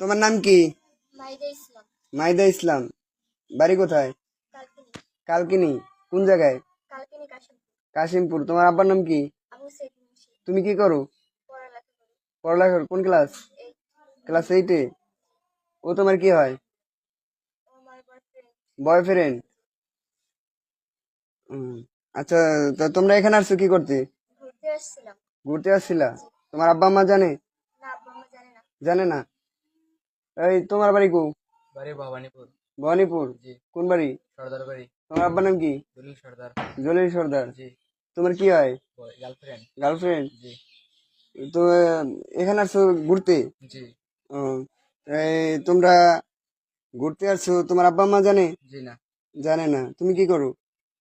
তোমার নাম কি? মাইদা ইসলাম। মাইদা ইসলাম। বাড়ি কোথায়? কালকিনি। কালকিনি। কোন জায়গায়? কালকিনি কাশিমপুর। কাশিমপুর। তোমার আব্বার নাম কি? আবু সাইদ মুন্সি। তুমি কি করো? পড়ালেখা করি। পড়ালেখা করো? কোন ক্লাস? এই ক্লাস 8-এ। ও তোমার কি হয়? আমার বয়ফ্রেন্ড। বয়ফ্রেন্ড। আচ্ছা, তা তোমরা এখানে আসছো কি করতে? ঘুরতে আসছিলাম। ঘুরতে আসছিলা? তোমার আব্বা আম্মা জানে? না, আব্বা আম্মা জানে না। জানে না? এই তোমার বাড়ি কো? বাড়ি ভবানীপুর। ভবানীপুর। জি। কোন বাড়ি? সর্দার বাড়ি। তোমার আব্বার নাম কি? দলিল সর্দার। জলিল সর্দার। জি। তোমার কি হয়? গার্লফ্রেন্ড। গার্লফ্রেন্ড। জি। তো এখানে আসছো ঘুরতে? জি। ও, এই তোমরা ঘুরতে আসছো, তোমার আব্বা আম্মা জানে? জি না। জানে না। তুমি কি করো?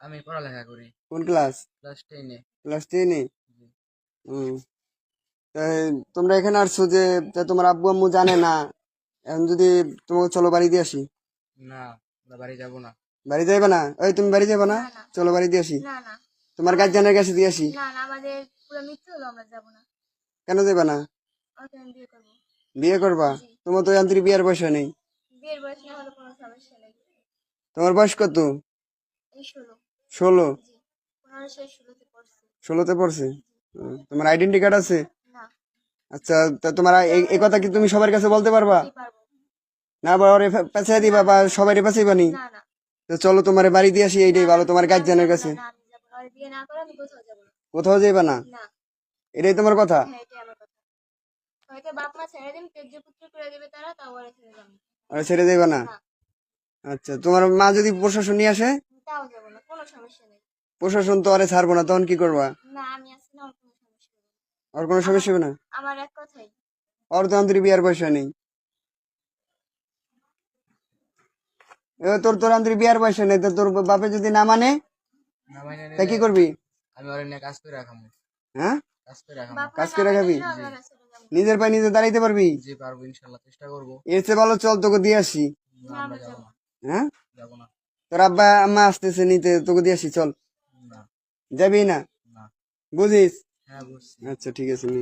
আমি পড়ালেখা করি কোন ক্লাস? ক্লাস 10-এ। ক্লাস 10-এ। জি। তোমরা এখানে আসছো যে, তা তোমার আব্বু আম্মু জানে না, এখন যদি তোমাকে চলো বাড়ি দিয়ে আসি। না, আমরা বাড়ি যাব না। বাড়ি যাইবে না? ওই তুমি বাড়ি যাবে না? না, না। চলো বাড়ি দিয়ে আসি। না, না। তোমার গার্জিয়ানের কাছে দিয়ে আসি। না, না, আমাদের পুরো মিথ্যে হলো, আমরা যাব না। কেন যাবে না? ওকে আমি বিয়ে করবো। বিয়ে করবা? জি। তোমার তো যান্ত্রিক বিয়ের বয়স নেই। বিয়ের বয়স না হলে কোনো সমস্যা নেই। তোমার বয়স কত? এই 16। 16? জি। 15 শেষ 16-তে পড়ছে। 16-তে পড়ছে? তোমার আইডেন্টি কার্ড আছে? না। আচ্ছা, তা তোমার এই কথা কি তুমি সবার কাছে বলতে পারবা? জি, পারবো। না আবার ওরে পেঁচাই দিবা বা সবাই পেঁচাইবা নি? না, না। তো চলো তোমার বাড়ি দিয়ে আসি, এইটাই ভালো তোমার না, আমি গার্জিয়ানের যাবো কাছে। না, আমি যাবো না। আর বিয়ে না করে আমি কোথাও যাবো না। কোথাও যাইবা না? না। এটাই তোমার কথা? হ্যাঁ, এটাই আমার কথা। হয়তো বাপ মা ছেড়ে দিন, তেজ্য পুত্র করে দেবে তারা, তাও আর ছেড়ে যাবো না। আর ছেড়ে যাইবা না? না। আচ্ছা, তোমার মা যদি প্রশাসন নিয়ে আসে? তাও যাবো না, কোনো সমস্যা নেই। প্রশাসন তো আরে ছাড়বো না, তখন কি করবা? না, আমি আছি না, ওর কোনো সমস্যা নেই। আর কোনো সমস্যা হবে না? আমার এক কথাই। ওর তো আন্তরিক বিয়ার পয়সা নেই। তোর আন্তরিক বিয়ার পয়সা নেই, তো তোর বাপে যদি না মানে, না মানে তা কি নিলে করবি? আমি ওর নিয়ে কাজ করে রাখাবো। হ্যাঁ, কাজ করে রাখাবো। বাপ মা কাজ না করে মানলে খাবি? না, আমরা ছেড়ে যাবো না। নিজের পায়ে নিজে দাঁড়াইতে পারবি? জি পারবো, ইনশাল্লাহ চেষ্টা করবো। এর চেয়ে ভালো চল তোকে দিয়ে আসি। না, না, আমরা আমরা যাবো যাবো না। না। হ্যাঁ, যাবো না। তোর আব্বা আম্মা আসতেছে নিতে, তোকে দিয়ে আসি, চল। না। যাবি না? না। বুঝিস? হ্যাঁ বুঝছি। আচ্ছা ঠিক আছে নি।